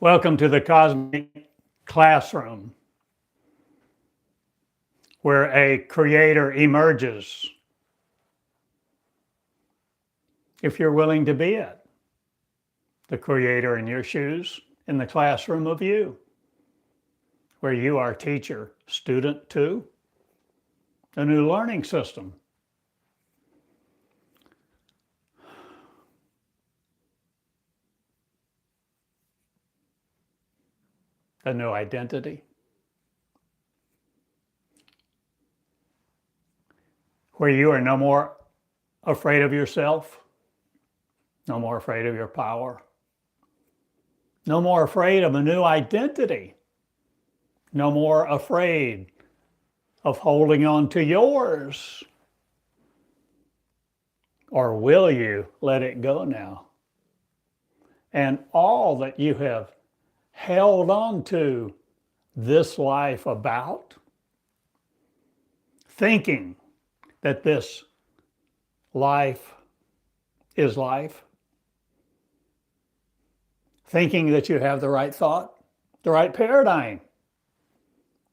Welcome to the cosmic classroom, where a creator emerges. If you're willing to be it, the creator in your shoes, in the classroom of you, where you are teacher, student too, a new learning system. A new identity, where you are no more afraid of yourself, no more afraid of your power, no more afraid of a new identity, no more afraid of holding on to yours. Or will you let it go now? And all that you have held on to this life about, thinking that this life is life, thinking that you have the right thought, the right paradigm,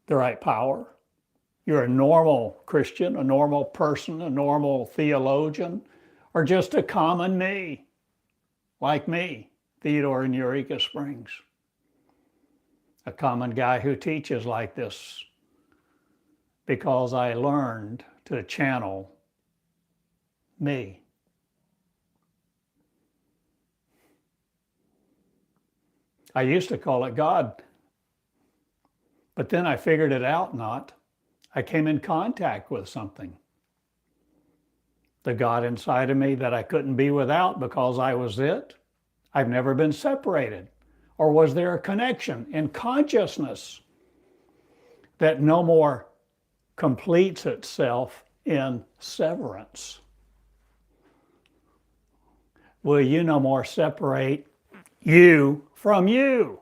the right power. You're a normal Christian, a normal person, a normal theologian, or just a common me, like me, Theodore in Eureka Springs. A common guy who teaches like this because I learned to channel me. I used to call it God, but then I figured it out not. I came in contact with something. The God inside of me that I couldn't be without because I was it. I've never been separated. Or was there a connection in consciousness that no more completes itself in severance? Will you no more separate you from you?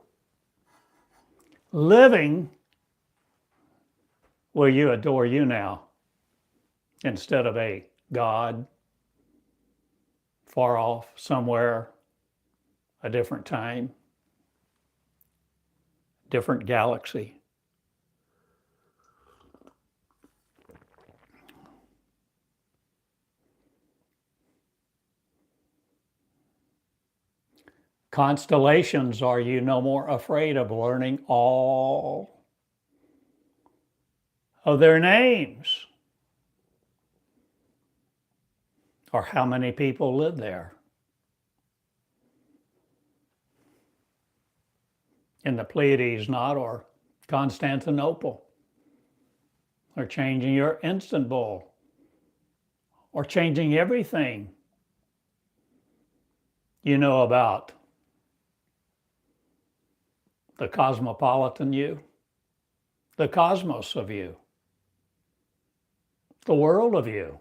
Living, will you adore you now instead of a God far off somewhere, a different time, different galaxy? Constellations, are you no more afraid of learning all of their names? Or how many people live there? In the Pleiades, not, or Constantinople, or changing your Istanbul, or changing everything you know about the cosmopolitan you, the cosmos of you, the world of you,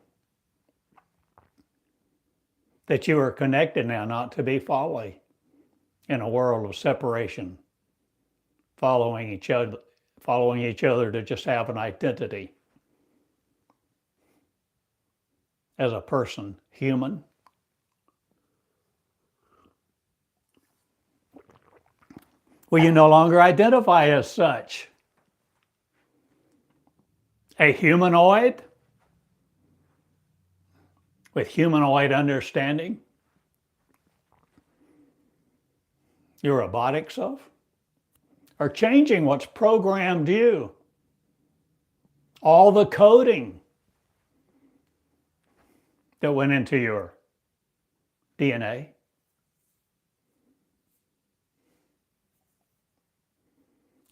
that you are connected now, not to be folly in a world of separation, following each other to just have an identity as a person, human. Will you no longer identify as such? A humanoid with humanoid understanding? Your robotic self? Or changing what's programmed you? All the coding that went into your DNA?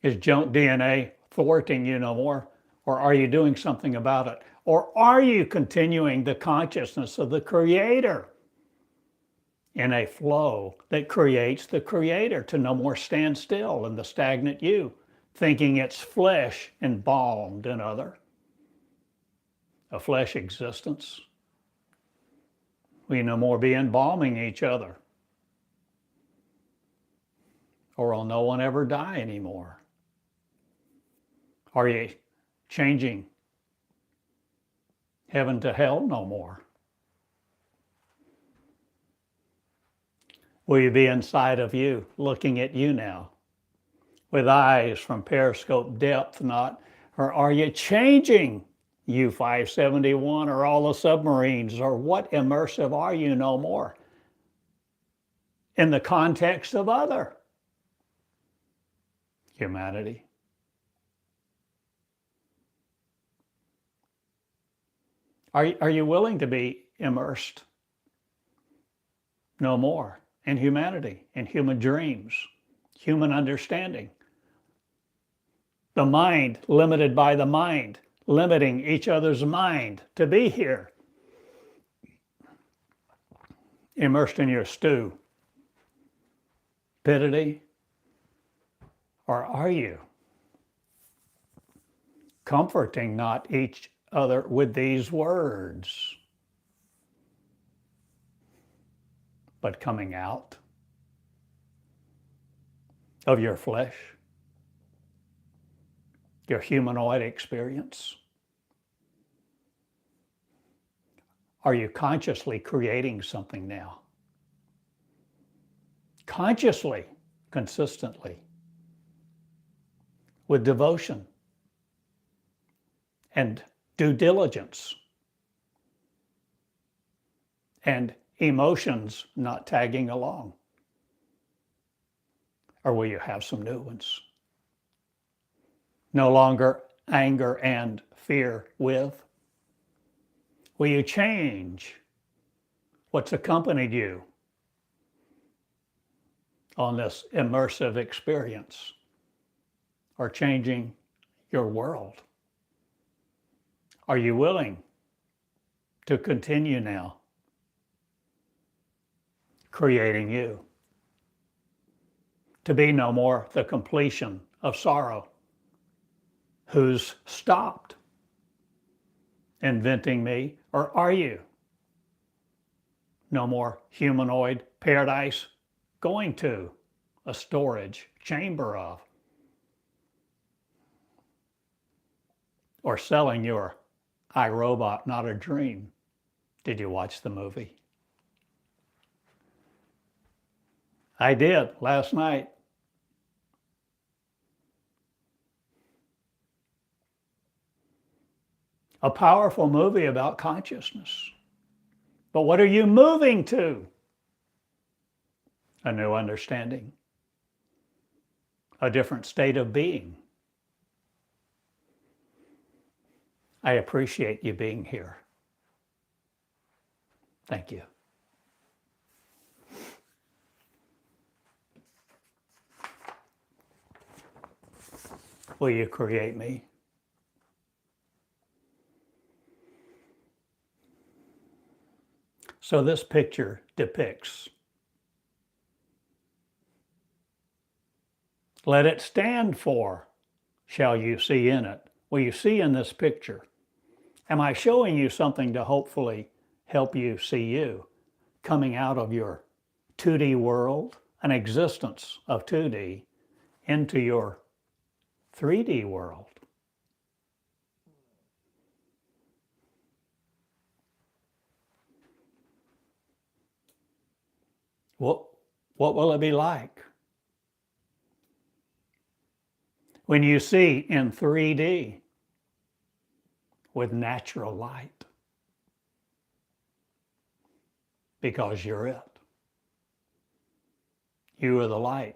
Is junk DNA thwarting you no more? Or are you doing something about it? Or are you continuing the consciousness of the Creator in a flow that creates the Creator to no more stand still in the stagnant you, thinking it's flesh embalmed in other, a flesh existence? We no more be embalming each other, or will no one ever die anymore? Are you changing heaven to hell no more? Will you be inside of you, looking at you now, with eyes from periscope depth, not, or are you changing U-571 or all the submarines, or what immersive are you no more in the context of other humanity? Are you willing to be immersed no more in humanity, in human dreams, human understanding? The mind limited by the mind, limiting each other's mind to be here, immersed in your stupidity? Or are you comforting not each other with these words, but coming out of your flesh, your humanoid experience? Are you consciously creating something now? Consciously, consistently, with devotion and due diligence and emotions not tagging along? Or will you have some new ones? No longer anger and fear with? Will you change what's accompanied you on this immersive experience, or changing your world? Are you willing to continue now creating you, to be no more the completion of sorrow, who's stopped inventing me? Or are you no more humanoid paradise going to a storage chamber of, or selling your iRobot, not a dream? Did you watch the movie? I did last night. A powerful movie about consciousness. But what are you moving to? A new understanding, a different state of being. I appreciate you being here. Thank you. Will you create me? So this picture depicts. Let it stand for, shall you see in it? Will you see in this picture? Am I showing you something to hopefully help you see you coming out of your 2D world, an existence of 2D, into your 3D world? What will it be like when you see in 3D with natural light? Because you're it. You are the light.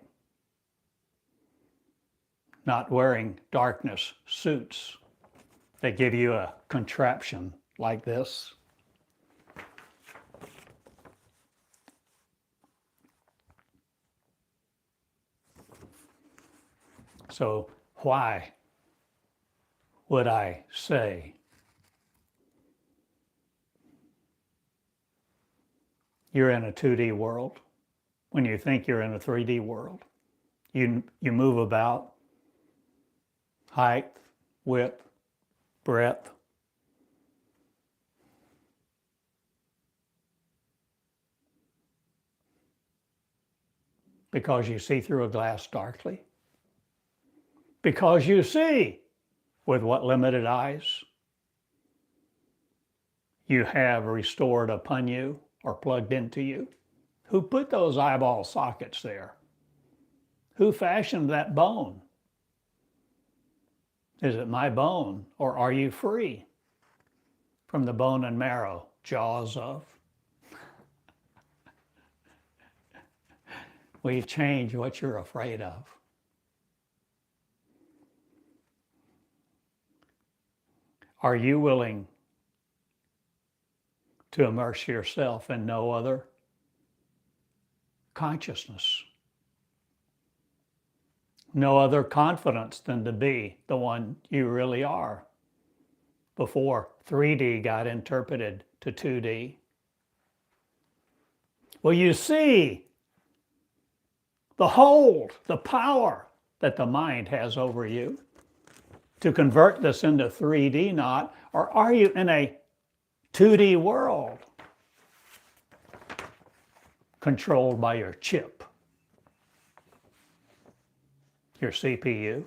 Not wearing darkness suits that give you a contraption like this. So why would I say you're in a 2D world when you think you're in a 3D world? You move about, height, width, breadth. Because you see through a glass darkly? Because you see with what limited eyes you have restored upon you or plugged into you? Who put those eyeball sockets there? Who fashioned that bone Is it my bone, or are you free from the bone and marrow, jaws of? Will you change what you're afraid of? Are you willing to immerse yourself in no other consciousness, no other confidence than to be the one you really are before 3D got interpreted to 2D? Will you see the hold, the power that the mind has over you to convert this into 3D not? Or are you in a 2D world controlled by your chip, your CPU?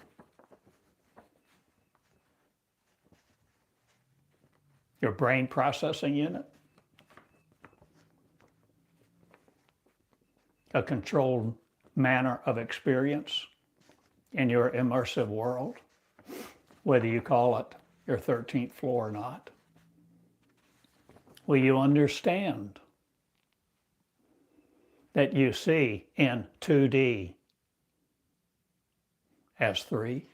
Your brain processing unit? A controlled manner of experience in your immersive world, whether you call it your 13th floor or not? Will you understand that you see in 2D as 3?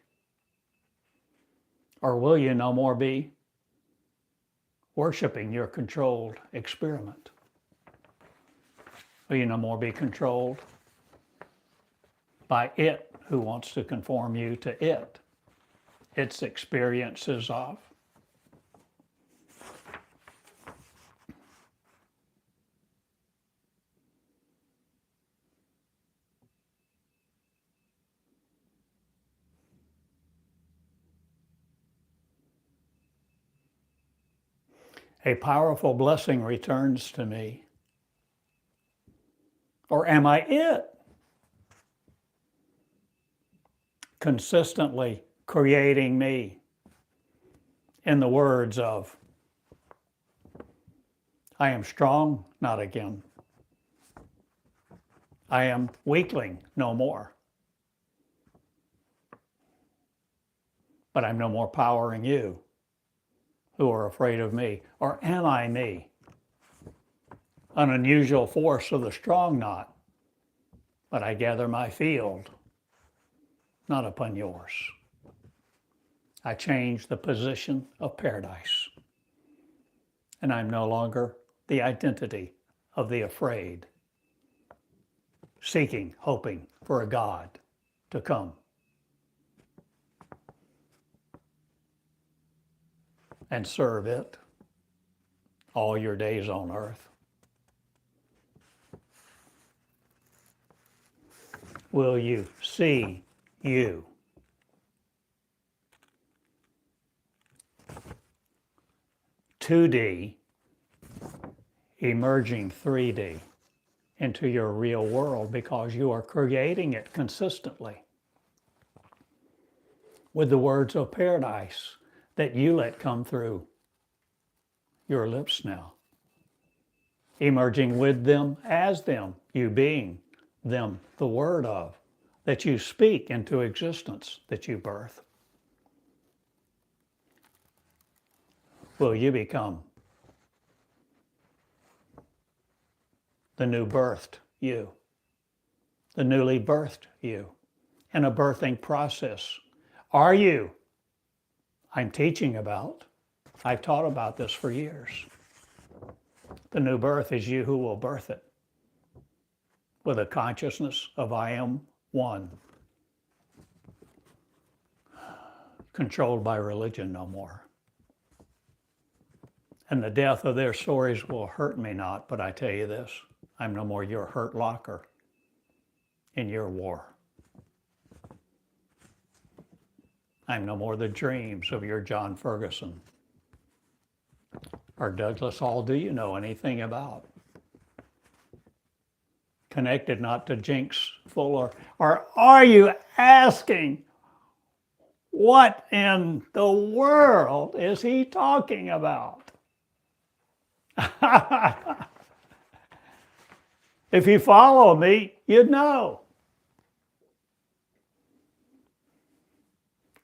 Or will you no more be worshiping your controlled experiment? Will you no more be controlled by it who wants to conform you to it, its experiences of? A powerful blessing returns to me. Or am I it? Consistently creating me in the words of, I am strong, not again. I am weakling, no more. But I'm no more powering you who are afraid of me. Or am I me? An unusual force of the strong not, but I gather my field, not upon yours. I change the position of paradise, and I'm no longer the identity of the afraid, seeking, hoping for a God to come and serve it all your days on earth. Will you see you? (2D) emerging 3D into your real world, because you are creating it consistently with the words of paradise that you let come through your lips now, emerging with them as them, you being them, the word of, that you speak into existence, that you birth. Will you become the new birthed you, the newly birthed you, in a birthing process? Are you? I'm teaching about, I've taught about this for years. The new birth is you who will birth it with a consciousness of I am one, controlled by religion no more. And the death of their stories will hurt me not, but I tell you this, I'm no more your hurt locker in your war. I'm no more the dreams of your John Ferguson or Douglas Hall do you know anything about. Connected not to Jinx Fuller. Or are you asking, what in the world is he talking about? If you follow me, you'd know.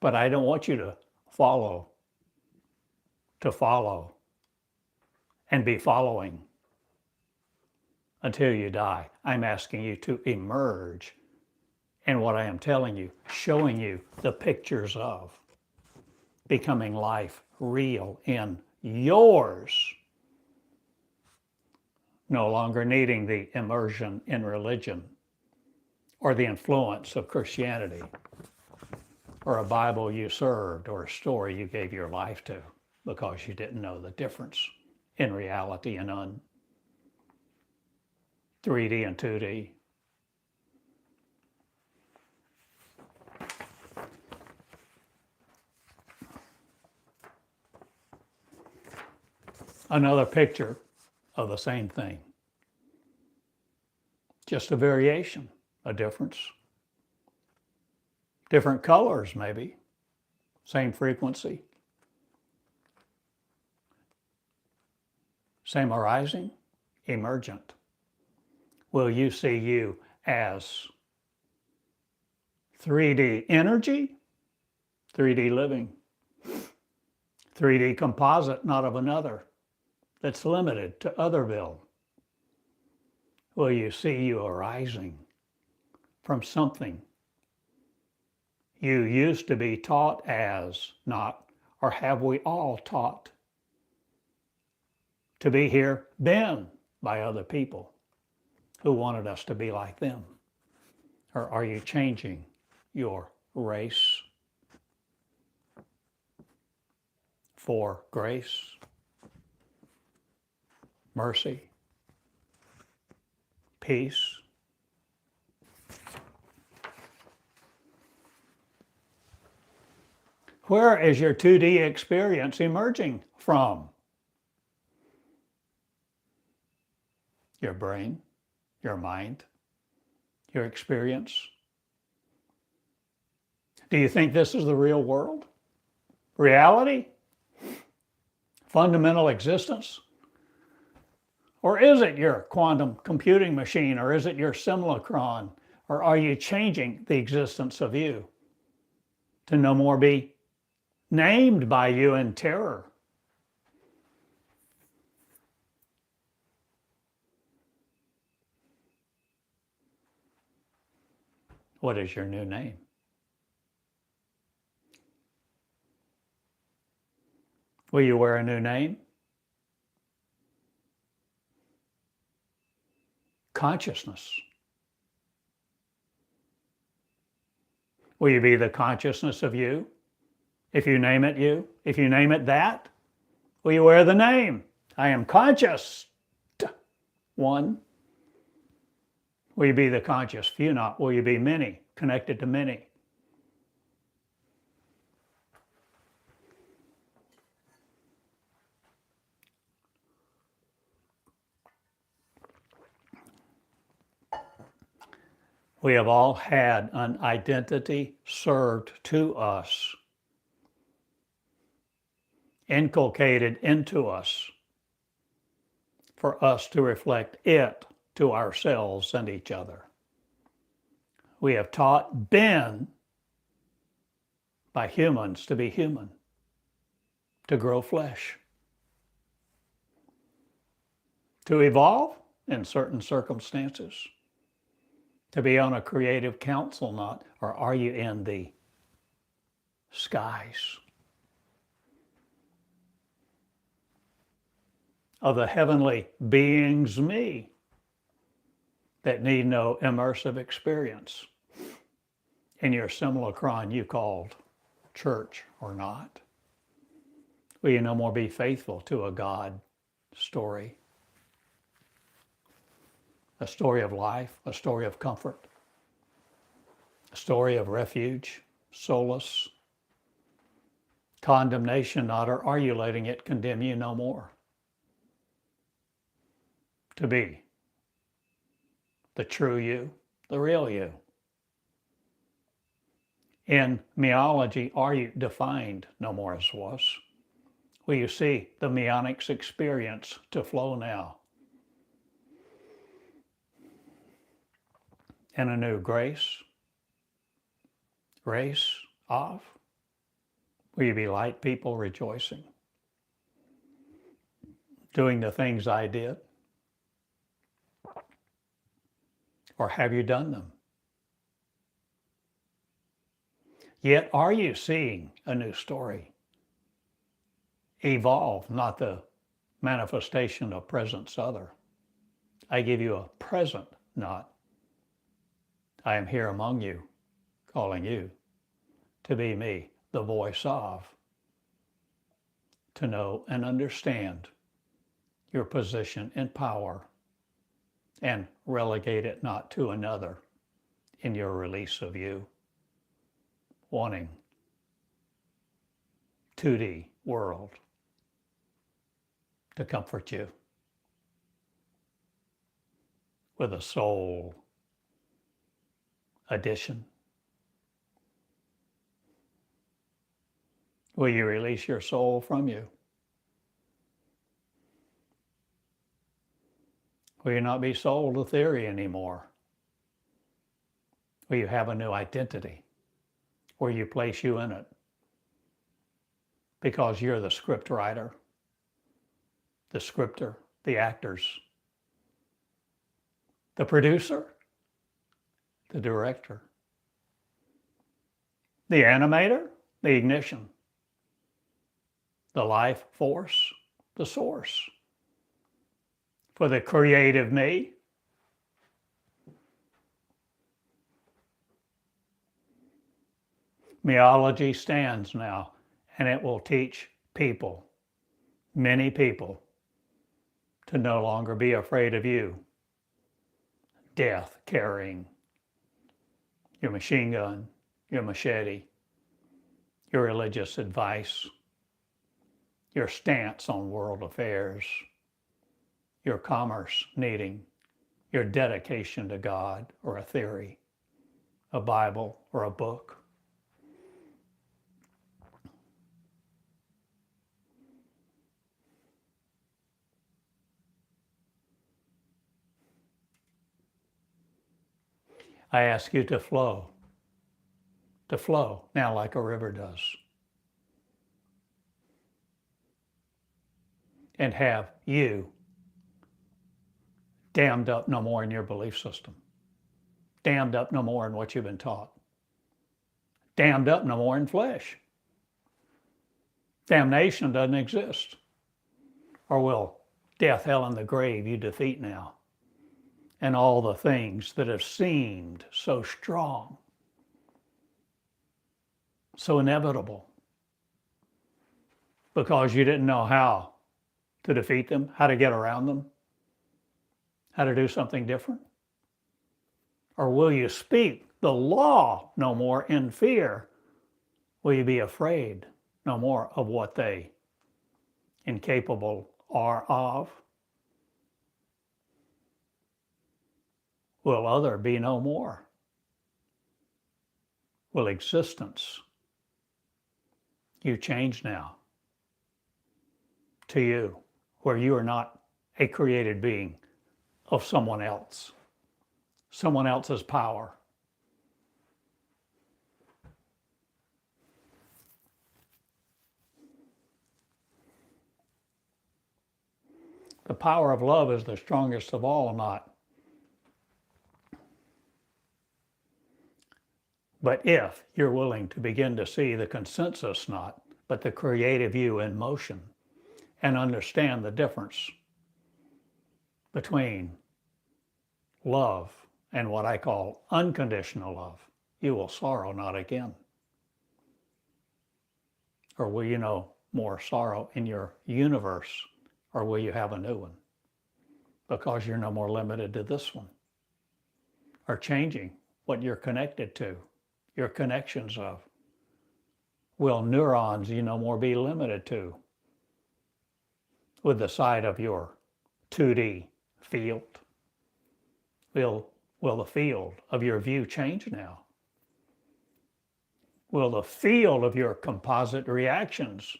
But I don't want you to follow and be following until you die. I'm asking you to emerge in what I am telling you, showing you the pictures of becoming life real in yours, no longer needing the immersion in religion or the influence of Christianity or a Bible you served or a story you gave your life to because you didn't know the difference in reality and 3D and 2D. Another picture of the same thing. Just a variation, a difference. Different colors, maybe. Same frequency. Same arising, emergent. Will you see you as 3D energy, 3D living, 3D composite, not of another, that's limited to otherville? Will you see you arising from something you used to be taught as not, or have we all taught to be here, been by other people who wanted us to be like them? Or are you changing your race for grace, mercy, peace? Where is your 2D experience emerging from? Your brain, your mind, your experience? Do you think this is the real world? Reality? Fundamental existence? Or is it your quantum computing machine? Or is it your simulacron? Or are you changing the existence of you to no more be named by you in terror? What is your new name? Will you wear a new name? Consciousness. Will you be the consciousness of you? If you name it you, if you name it that, will you wear the name? I am conscious. One. Will you be the conscious few? Not. Will you be many, connected to many? We have all had an identity served to us, inculcated into us, for us to reflect it to ourselves and each other. We have been by humans to be human, to grow flesh, to evolve in certain circumstances, to be on a creative council, not, or are you in the skies of the heavenly beings me that need no immersive experience in your simulacron you called church or not? Will you no more be faithful to a God story? A story of life, a story of comfort, a story of refuge, solace, condemnation not, or are you letting it condemn you no more? To be the true you, the real you. In Meology, are you defined no more as was? Will you see the meonics experience to flow now in a new grace of Will you be light people rejoicing? Doing the things I did? Or have you done them? Yet are you seeing a new story? Evolve, not the manifestation of presence other. I give you a present, not I am here among you, calling you to be me, the voice of, to know and understand your position in power and relegate it not to another in your release of you, wanting 2D world to comfort you with a soul addition. Will you release your soul from you? Will you not be sold to theory anymore? Will you have a new identity where you place you in it? Because you're the script writer, the scripter, the actors, the producer, the director, the animator, the ignition, the life force, the source. For the creative me, Meology stands now, and it will teach people, many people, to no longer be afraid of you, death carrying your machine gun, your machete, your religious advice, your stance on world affairs, your commerce needing, your dedication to God or a theory, a Bible or a book. I ask you to flow now like a river does. And have you dammed up no more in your belief system, dammed up no more in what you've been taught, dammed up no more in flesh. Damnation doesn't exist. Or will death, hell, and the grave you defeat now? And all the things that have seemed so strong, so inevitable, because you didn't know how to defeat them, how to get around them, how to do something different? Or will you speak the law no more in fear? Will you be afraid no more of what they incapable are of? Will other be no more? Will existence, you change now to you, where you are not a created being of someone else, someone else's power. The power of love is the strongest of all, not. But if you're willing to begin to see the consensus not, but the creative you in motion, and understand the difference between love and what I call unconditional love, you will sorrow not again. Or will you know more sorrow in your universe, or will you have a new one? Because you're no more limited to this one. Or changing what you're connected to, your connections of. Will neurons you no more be limited to with the side of your 2D field? Will the field of your view change now? Will the field of your composite reactions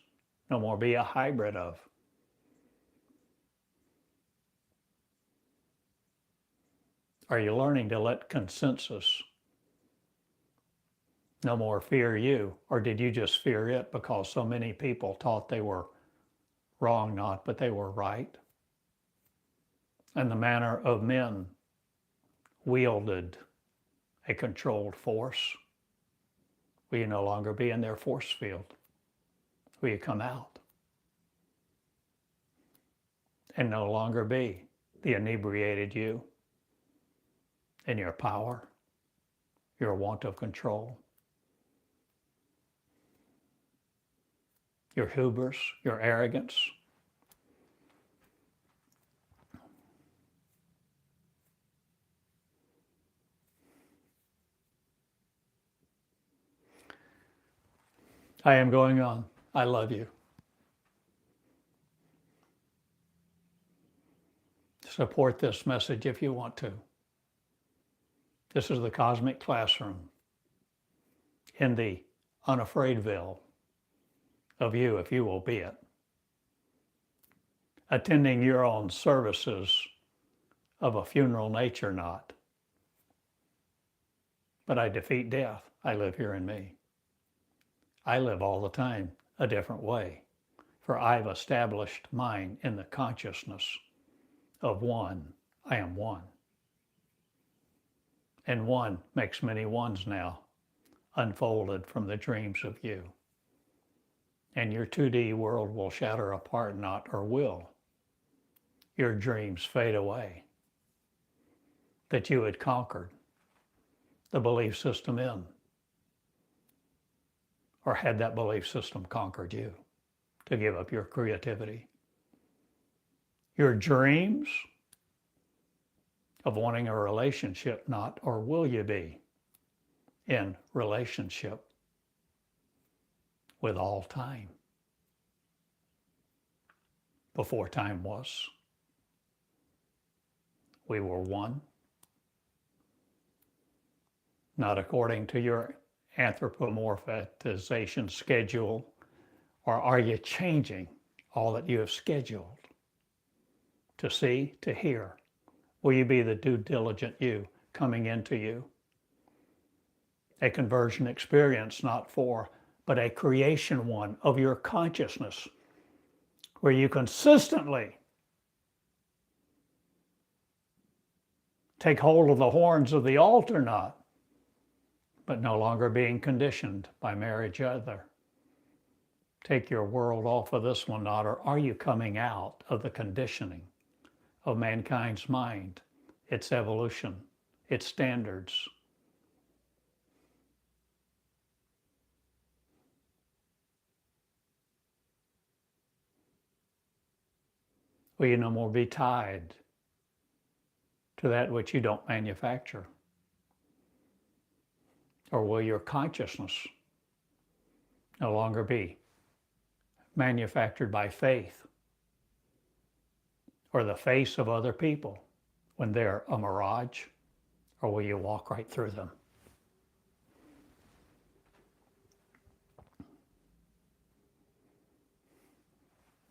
no more be a hybrid of? Are you learning to let consensus No more fear you. Or did you just fear it because so many people taught they were wrong not, but they were right? And the manner of men wielded a controlled force. Will you no longer be in their force field? Will you come out and no longer be the inebriated you in your power, your want of control, your hubris, your arrogance? I am going on. I love you. Support this message if you want to. This is the Cosmic Classroom in the unafraidville of you, if you will be it. Attending your own services of a funeral nature not. But I defeat death. I live here in me. I live all the time a different way, for I've established mine in the consciousness of one. I am one. And one makes many ones now, unfolded from the dreams of you. And your 2D world will shatter apart not, or will. Your dreams fade away. That you had conquered the belief system in. Or had that belief system conquered you to give up your creativity? Your dreams of wanting a relationship not, or will you be in relationship with all time? Before time was, we were one. Not according to your anthropomorphization schedule, or are you changing all that you have scheduled to see, to hear? Will you be the due diligent you coming into you? A conversion experience, not for, but a creation one of your consciousness, where you consistently take hold of the horns of the altar not, but no longer being conditioned by marriage other. Take your world off of this one not, or are you coming out of the conditioning of mankind's mind, its evolution, its standards? Will you no more be tied to that which you don't manufacture? Or will your consciousness no longer be manufactured by faith or the face of other people when they're a mirage? Or will you walk right through them?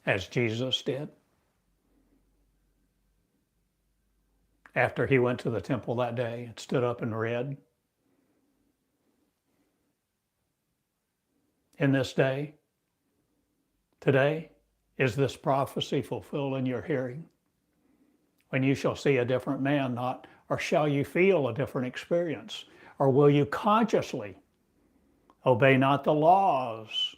As Jesus did after he went to the temple that day and stood up and read. In this day, today, is this prophecy fulfilled in your hearing? When you shall see a different man, not, or shall you feel a different experience? Or will you consciously obey not the laws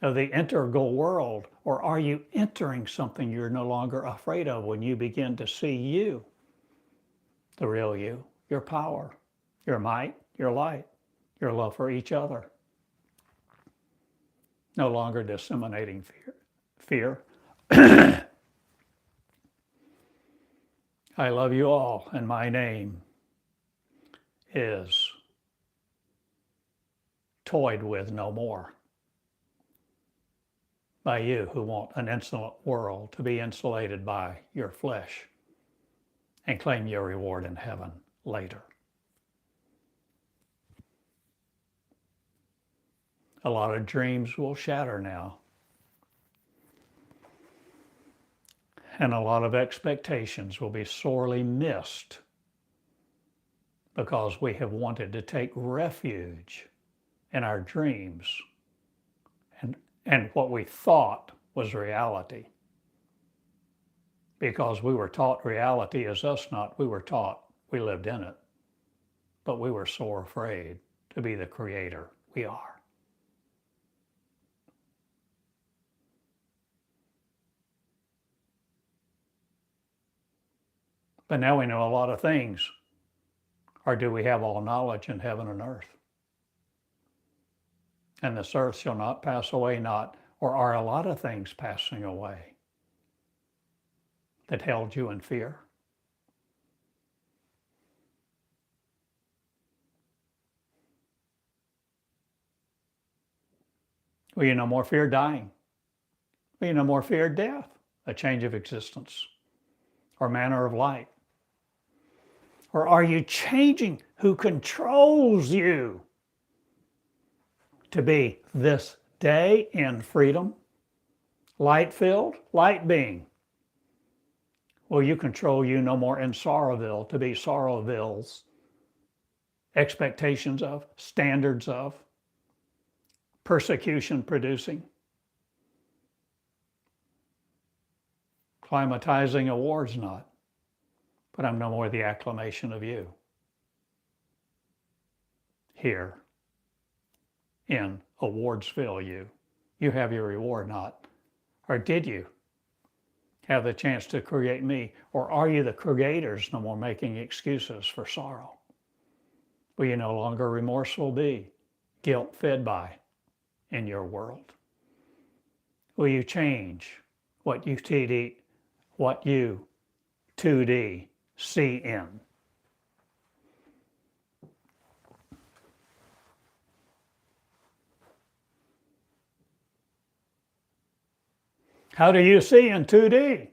of the integral world? Or are you entering something you're no longer afraid of when you begin to see you, the real you, your power, your might, your light, your love for each other? No longer disseminating fear. I love you all, and my name is toyed with no more by you who want an insolent world to be insulated by your flesh and claim your reward in heaven later. A lot of dreams will shatter now. And a lot of expectations will be sorely missed because we have wanted to take refuge in our dreams and what we thought was reality. Because we were taught reality is us not, we were taught we lived in it. But we were so afraid to be the creator we are. But now we know a lot of things. Or do we have all knowledge in heaven and earth? And this earth shall not pass away, not, or are a lot of things passing away that held you in fear? Will you no more fear dying? Will you no more fear death, a change of existence, or manner of light? Or are you changing who controls you to be this day in freedom, light-filled, light being? Will you control you no more in Sorrowville to be Sorrowville's expectations of, standards of, persecution producing, climatizing awards not, but I'm no more the acclamation of you here in Awardsville. You have your reward not, or did you have the chance to create me, or are you the creators no more making excuses for sorrow? Will you no longer remorseful be, guilt fed by in your world? Will you change what you 2D see in? How do you see in 2D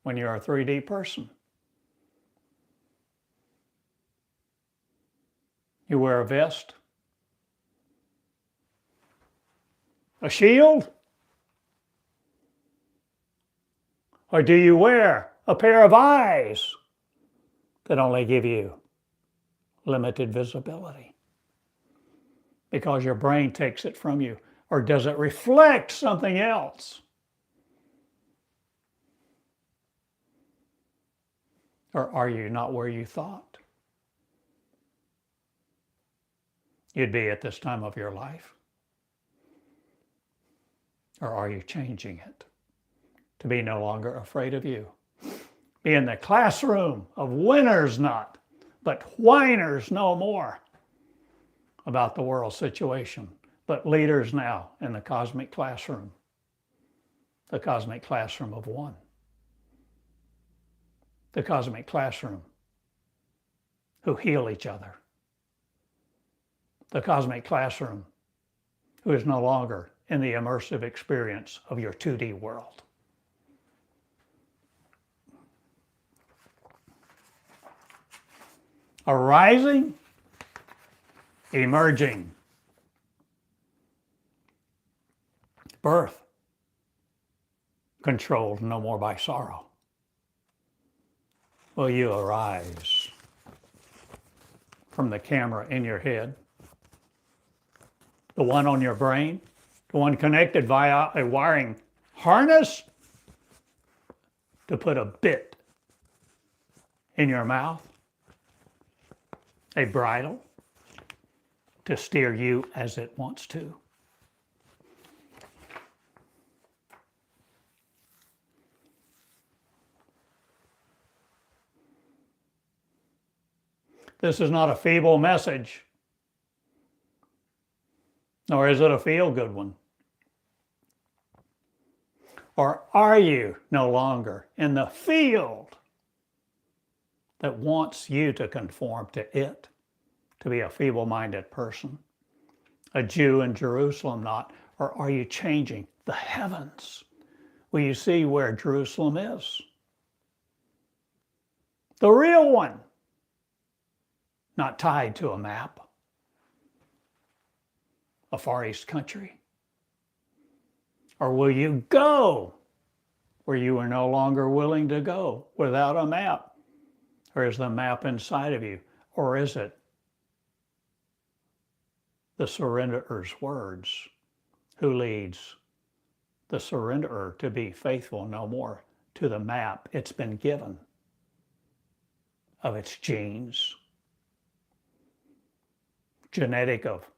when you're a 3D person? You wear a vest, a shield, or do you wear a pair of eyes that only give you limited visibility because your brain takes it from you? Or does it reflect something else? Or are you not where you thought you'd be at this time of your life? Or are you changing it to be no longer afraid of you? Be in the classroom of winners not, but whiners no more about the world situation, but leaders now in the cosmic classroom of one. The cosmic classroom who heal each other. The cosmic classroom who is no longer in the immersive experience of your 2D world. Arising, emerging, birth, controlled no more by sorrow. Will you arise from the camera in your head, the one on your brain, the one connected via a wiring harness to put a bit in your mouth, a bridle to steer you as it wants to? This is not a feeble message, nor is it a feel-good one. Or are you no longer in the field that wants you to conform to it, to be a feeble-minded person, a Jew in Jerusalem not? Or are you changing the heavens? Will you see where Jerusalem is? The real one, not tied to a map, a Far East country? Or will you go where you are no longer willing to go without a map? Or is the map inside of you? Or is it the surrenderer's words who leads the surrenderer to be faithful no more to the map it's been given of its genes, genetic of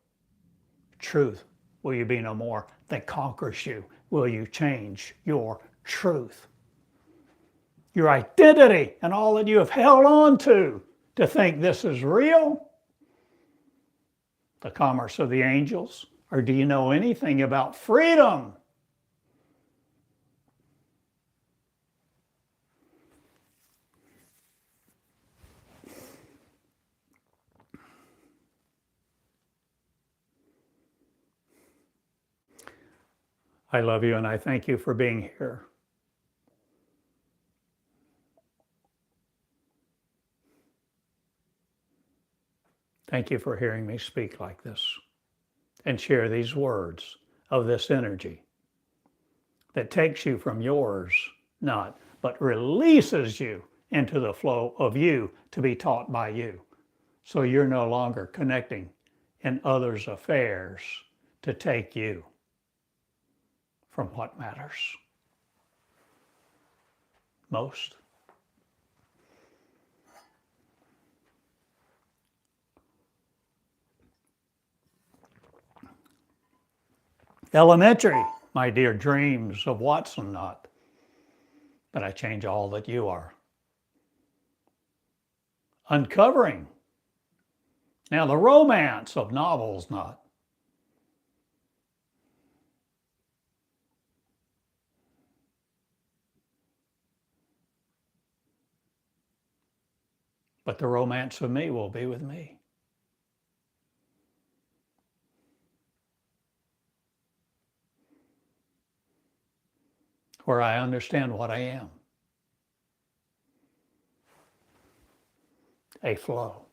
truth? Will you be no more that conquers you? Will you change your truth? Your identity and all that you have held on to think this is real? The commerce of the angels? Or do you know anything about freedom? I love you and I thank you for being here. Thank you for hearing me speak like this and share these words of this energy that takes you from yours, not, but releases you into the flow of you to be taught by you. So you're no longer connecting in others' affairs to take you from what matters most. Elementary, my dear dreams of Watson not, but I change all that you are. Uncovering, now the romance of novels not. But the romance of me will be with me. Where I understand what I am. A flow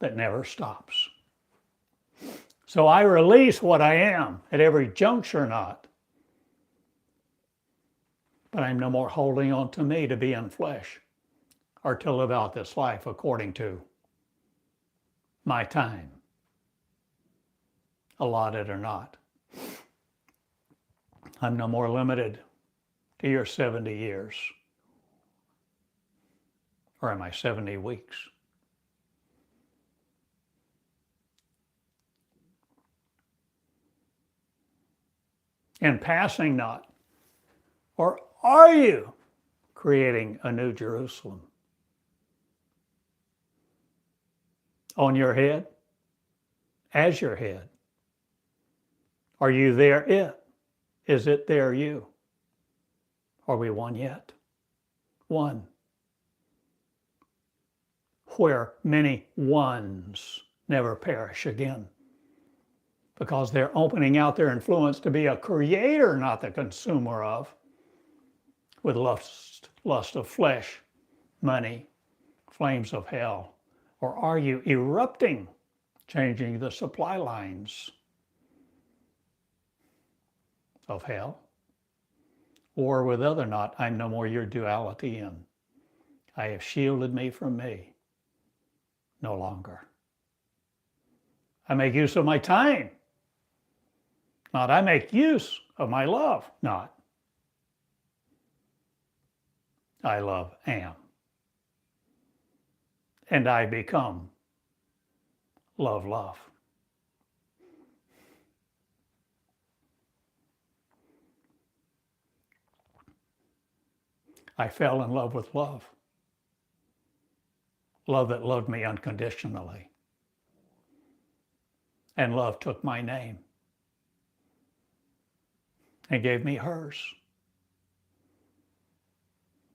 that never stops. So I release what I am at every juncture not. But I'm no more holding on to me to be in flesh or to live out this life according to my time, allotted or not. I'm no more limited to your 70 years. Or am I 70 weeks? In passing not? Or are you creating a new Jerusalem? On your head? As your head? Are you there it? Is it there you? Are we one yet? One. Where many ones never perish again. Because they're opening out their influence to be a creator, not the consumer of, with lust of flesh, money, flames of hell. Or are you erupting, changing the supply lines of hell? Or with other not, I'm no more your duality in. I have shielded me from me. No longer. I make use of my time. Not I make use of my love. Not. I love am. And I become love. I fell in love with love. Love that loved me unconditionally. And love took my name and gave me hers.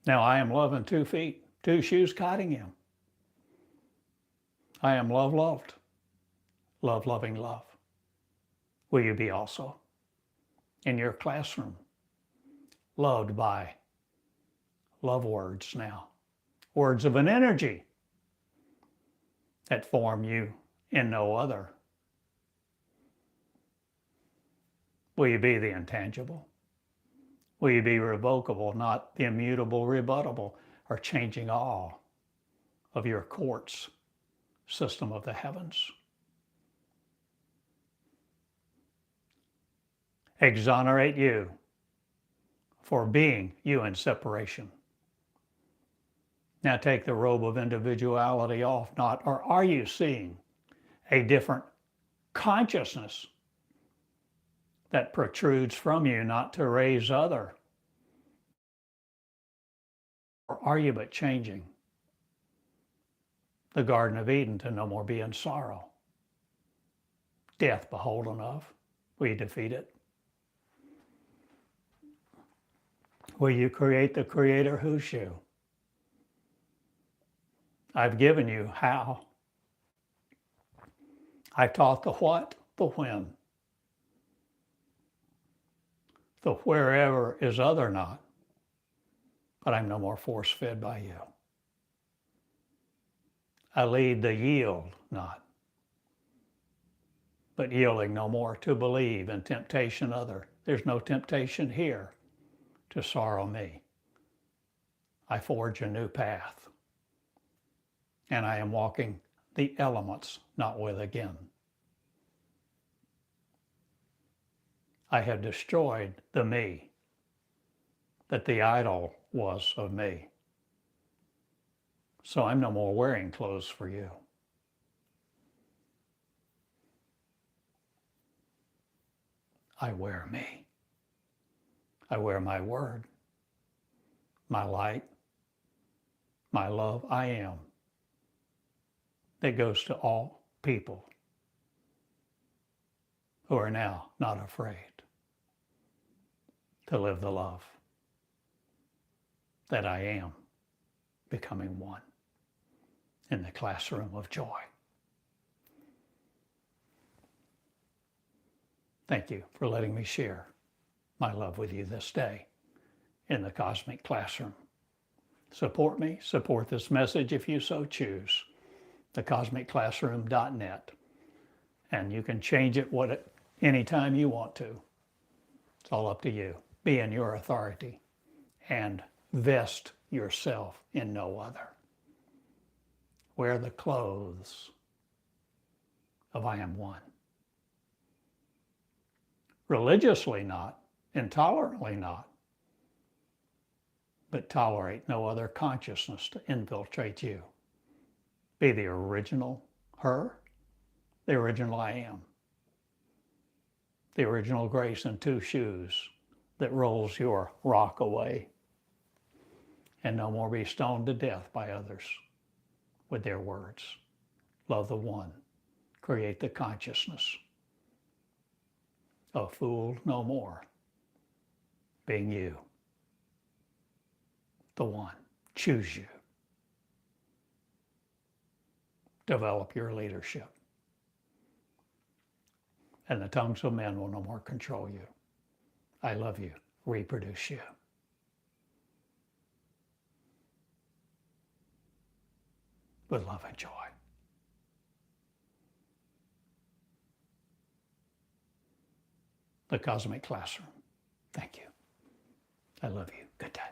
Now I am love in 2 feet, 2 shoes guiding him. I am loved, loving love. Will you be also in your classroom, loved by love words now, words of an energy that form you in no other? Will you be the intangible? Will you be revocable, not the immutable, rebuttable, or changing all of your courts system of the heavens. Exonerate you for being you in separation. Now take the robe of individuality off, not, or are you seeing a different consciousness that protrudes from you, not to raise other? Or are you but changing the Garden of Eden to no more be in sorrow? Death beholden of, will you defeat it? Will you create the Creator who's you? I've given you how. I've taught the what, the when. The wherever is other not, but I'm no more force-fed by you. I lead the yield not, but yielding no more to believe in temptation other. There's no temptation here to sorrow me. I forge a new path, and I am walking the elements not with again. I have destroyed the me that the idol was of me. So I'm no more wearing clothes for you. I wear me. I wear my word, my light, my love. I am. That goes to all people who are now not afraid to live the love that I am, becoming one in the classroom of joy. Thank you for letting me share my love with you this day in the cosmic classroom. Support me, support this message if you so choose, thecosmicclassroom.net. And you can change it anytime you want to. It's all up to you. Be in your authority and vest yourself in no other. Wear the clothes of I am one. Religiously not, intolerantly not, but tolerate no other consciousness to infiltrate you. Be the original her, the original I am, the original grace in two shoes that rolls your rock away, and no more be stoned to death by others with their words. Love the one, create the consciousness. A fool no more, being you, the one. Choose you. Develop your leadership. And the tongues of men will no more control you. I love you. Reproduce you. With love and joy. The Cosmic Classroom. Thank you. I love you. Good day.